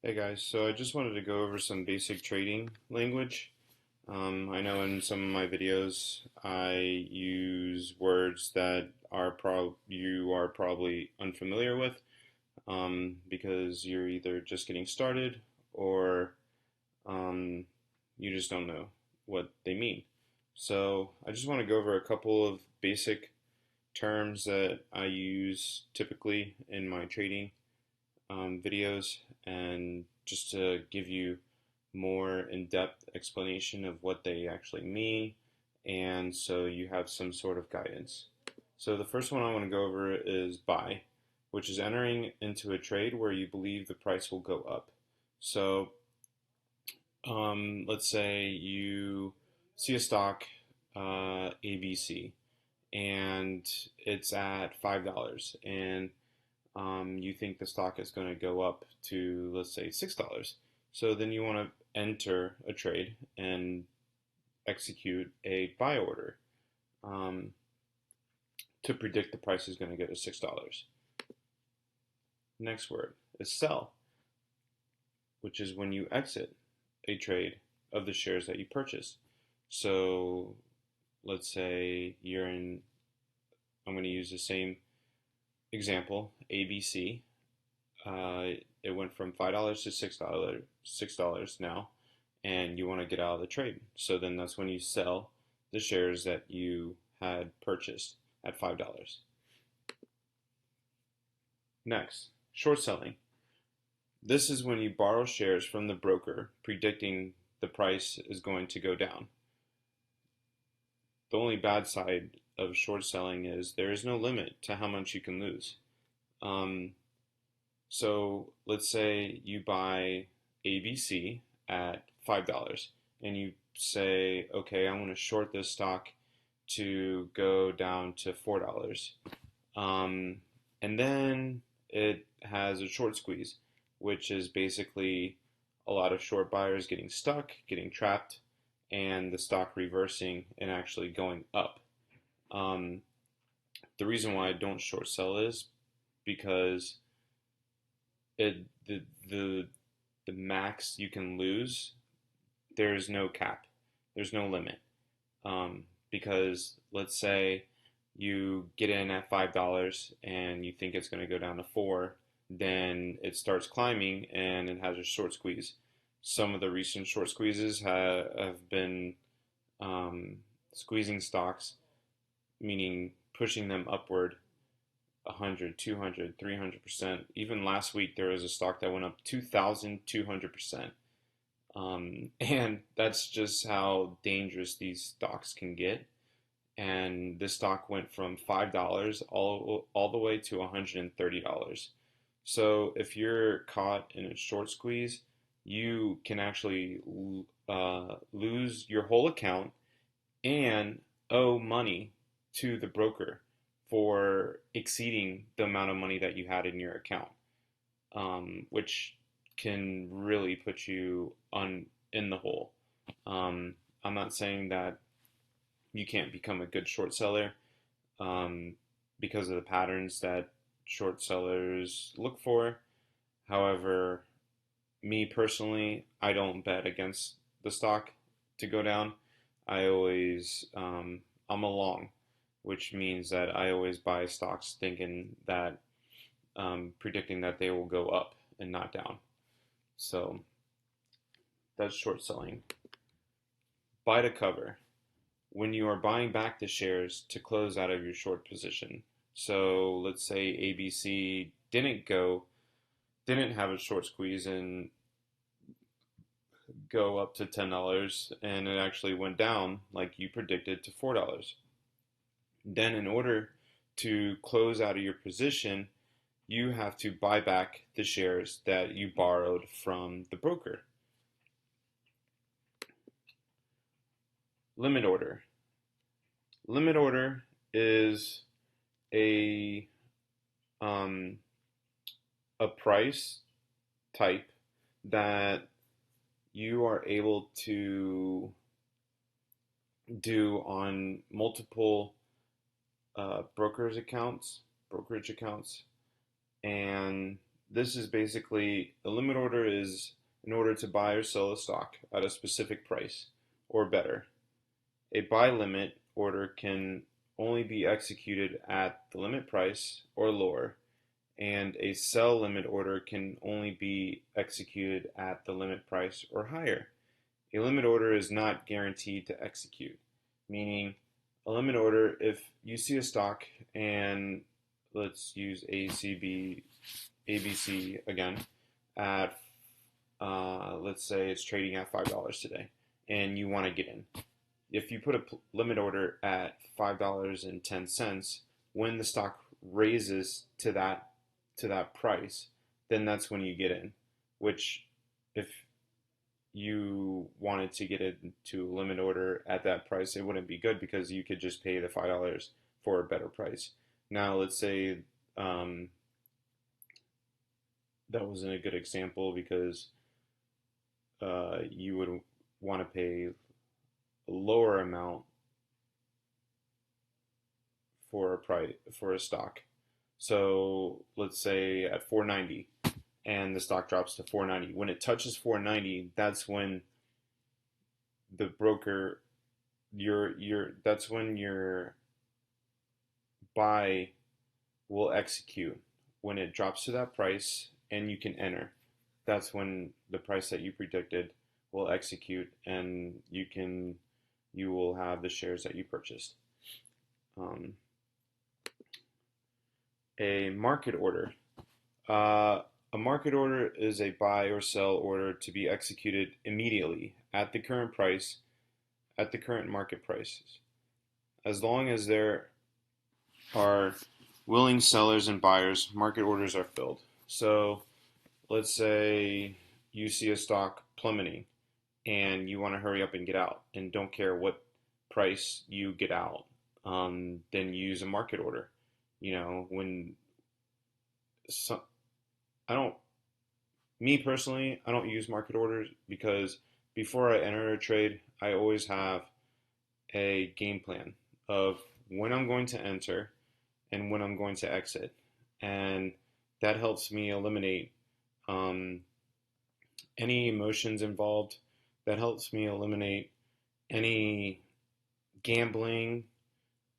Hey guys, so I just wanted to go over some basic trading language. I know in some of my videos I use words that you are probably unfamiliar with because you're either just getting started or um, you just don't know what they mean. So I just want to go over a couple of basic terms that I use typically in my trading videos, and just to give you more in-depth explanation of what they actually mean, and so you have some sort of guidance. So the first one I want to go over is buy, which is entering into a trade where you believe the price will go up. So let's say you see a stock, ABC, and it's at $5, and you think the stock is going to go up to, let's say, $6. So then you want to enter a trade and execute a buy order um, to predict the price is going to go to $6. Next word is sell, which is when you exit a trade of the shares that you purchased. So let's say I'm going to use the same example, ABC. It went from $5 to $6 now, and you want to get out of the trade. So then that's when you sell the shares that you had purchased at $5. Next, short selling. This is when you borrow shares from the broker, predicting the price is going to go down. The only bad side of short selling is there is no limit to how much you can lose. Um, So let's say you buy ABC at $5 and you say, okay, I'm going to short this stock to go down to $4. Um, and then it has a short squeeze, which is basically a lot of short buyers getting stuck, getting trapped, and the stock reversing and actually going up. Um, the reason why I don't short sell is because it the max you can lose, there's no cap, there's no limit. Because let's say you get in at $5 and you think it's going to go down to 4, then it starts climbing and it has a short squeeze. Some of the recent short squeezes have been squeezing stocks, meaning pushing them upward 100, 200, 300%. Even last week, there was a stock that went up 2,200%. And that's just how dangerous these stocks can get. And this stock went from $5 all the way to $130. So if you're caught in a short squeeze, you can actually lose your whole account and owe money to the broker for exceeding the amount of money that you had in your account, which can really put you on in the hole. Um, I'm not saying that you can't become a good short seller um, because of the patterns that short sellers look for. However, me personally, I don't bet against the stock to go down. I always, I'm a long, which means that I always buy stocks thinking that, predicting that they will go up and not down. So that's short selling. Buy to cover. When you are buying back the shares to close out of your short position. So let's say ABC didn't have a short squeeze and go up to $10, and it actually went down like you predicted to $4. Then in order to close out of your position, you have to buy back the shares that you borrowed from the broker. Limit order. Limit order is a um, a price type that you are able to do on multiple brokerage accounts, and this is basically a limit order is in order to buy or sell a stock at a specific price or better. A buy limit order can only be executed at the limit price or lower, and a sell limit order can only be executed at the limit price or higher. A limit order is not guaranteed to execute, meaning a limit order, if you see a stock and let's use ACB, ABC again, at let's say it's trading at $5 today, and you want to get in. If you put a limit order at $5.10, when the stock raises to that price, then that's when you get in. Which, if you wanted to get into a limit order at that price, it wouldn't be good because you could just pay the $5 for a better price. Now, let's say that wasn't a good example because you would want to pay a lower amount for a stock. So let's say at 490 and the stock drops to 490. When it touches 490, that's when the broker that's when your buy will execute. When it drops to that price and you can enter, that's when the price that you predicted will execute, and you will have the shares that you purchased. A market order. A market order is a buy or sell order to be executed immediately at the current price, at the current market prices. As long as there are willing sellers and buyers, market orders are filled. So let's say you see a stock plummeting and you want to hurry up and get out and don't care what price you get out, then use a market order. When I don't, me personally, I don't use market orders because before I enter a trade, I always have a game plan of when I'm going to enter and when I'm going to exit. And that helps me eliminate any emotions involved. That helps me eliminate any gambling,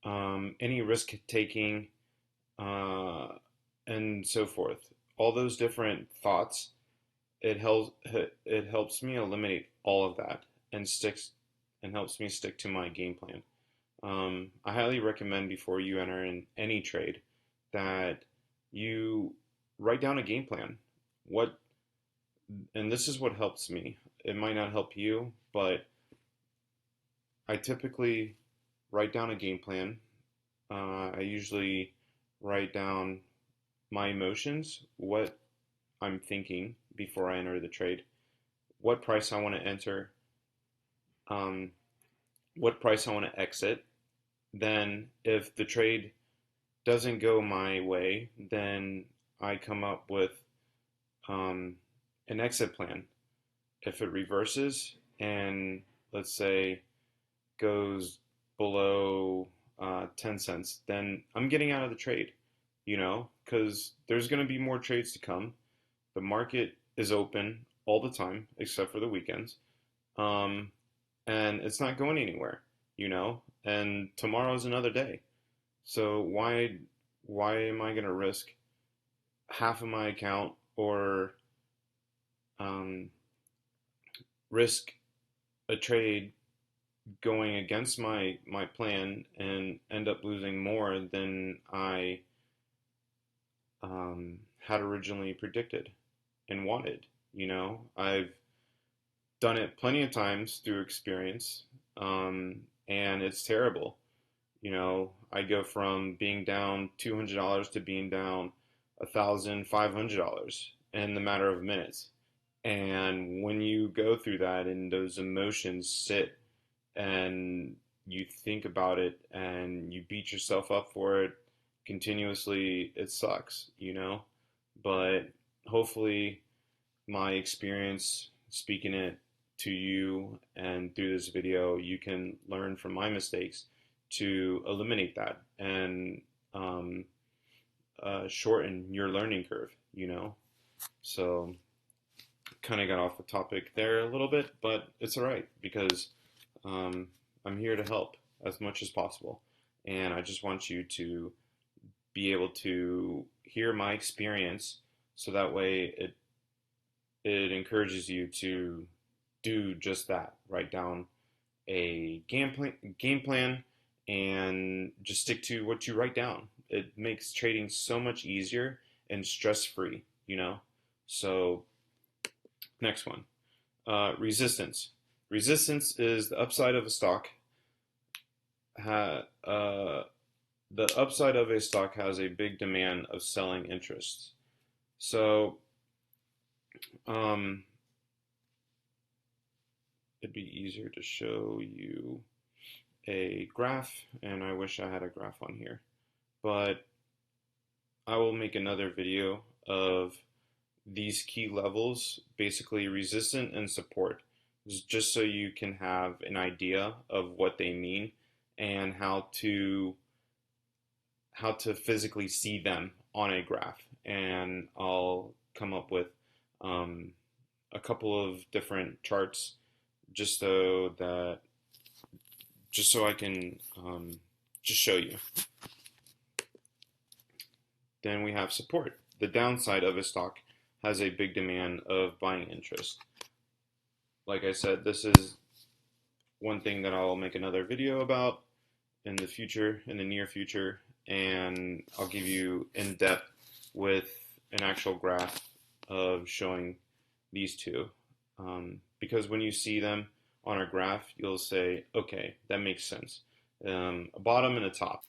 any risk taking, and so forth. All those different thoughts. It helps me eliminate all of that and helps me stick to my game plan. I highly recommend before you enter in any trade that you write down a game plan. And this is what helps me. It might not help you, but I typically write down a game plan. I usually write down my emotions, what I'm thinking before I enter the trade, what price I want to enter, what price I want to exit. Then, if the trade doesn't go my way, then I come up with an exit plan. If it reverses and let's say goes below 10 cents, then I'm getting out of the trade, because there's going to be more trades to come. The market is open all the time, except for the weekends. Um, and it's not going anywhere, and tomorrow's another day. So why am I going to risk half of my account or um, risk a trade going against my plan and end up losing more than I had originally predicted and wanted? I've done it plenty of times through experience, and it's terrible. I go from being down $200 to being down $1,500 in the matter of minutes. And when you go through that and those emotions sit and you think about it and you beat yourself up for it continuously, it sucks. But hopefully, my experience speaking it to you and through this video, you can learn from my mistakes to eliminate that and shorten your learning curve. So kind of got off the topic there a little bit, but it's all right because um, I'm here to help as much as possible, and I just want you to be able to hear my experience, so that way it encourages you to do just that. Write down a game plan and just stick to what you write down. It makes trading so much easier and stress free, you know? So, next one, resistance. Resistance is the upside of a stock. The upside of a stock has a big demand of selling interests. So, um, it'd be easier to show you a graph, and I wish I had a graph on here, but I will make another video of these key levels, basically resistance and support, just so you can have an idea of what they mean and how to physically see them on a graph. And I'll come up with um, a couple of different charts just so that just so I can just show you. Then we have support. The downside of a stock has a big demand of buying interest. Like I said, this is one thing that I'll make another video about in the future, in the near future, and I'll give you in depth with an actual graph of showing these two. Because when you see them on a graph, you'll say, okay, that makes sense. A bottom and a top.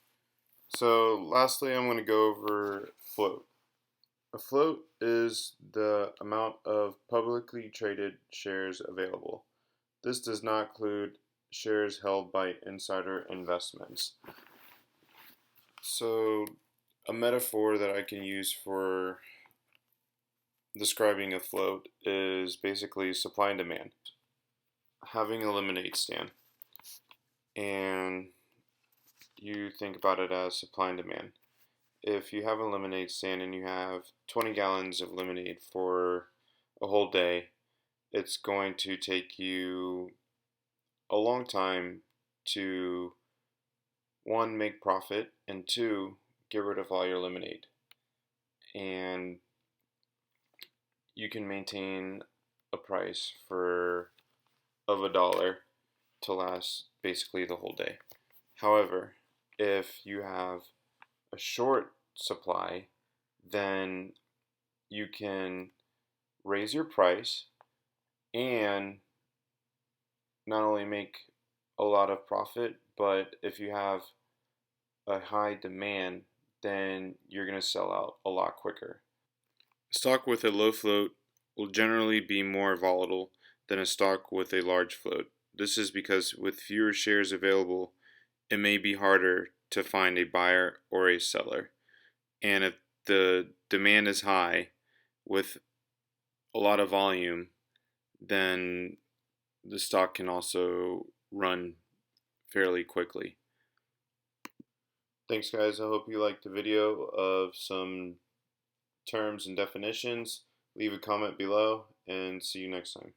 So lastly, I'm going to go over float. A float is the amount of publicly traded shares available. This does not include shares held by insider investments. So a metaphor that I can use for describing a float is basically supply and demand. Having a lemonade stand, and you think about it as supply and demand. If you have a lemonade stand and you have 20 gallons of lemonade for a whole day, it's going to take you a long time to, one, make profit, and two, get rid of all your lemonade. And you can maintain a price of $1 to last basically the whole day. However, if you have a short supply, then you can raise your price and not only make a lot of profit, but if you have a high demand, then you're going to sell out a lot quicker. A stock with a low float will generally be more volatile than a stock with a large float. This is because with fewer shares available, it may be harder to find a buyer or a seller. And if the demand is high with a lot of volume, then the stock can also run fairly quickly. Thanks, guys. I hope you liked the video of some terms and definitions. Leave a comment below, and see you next time.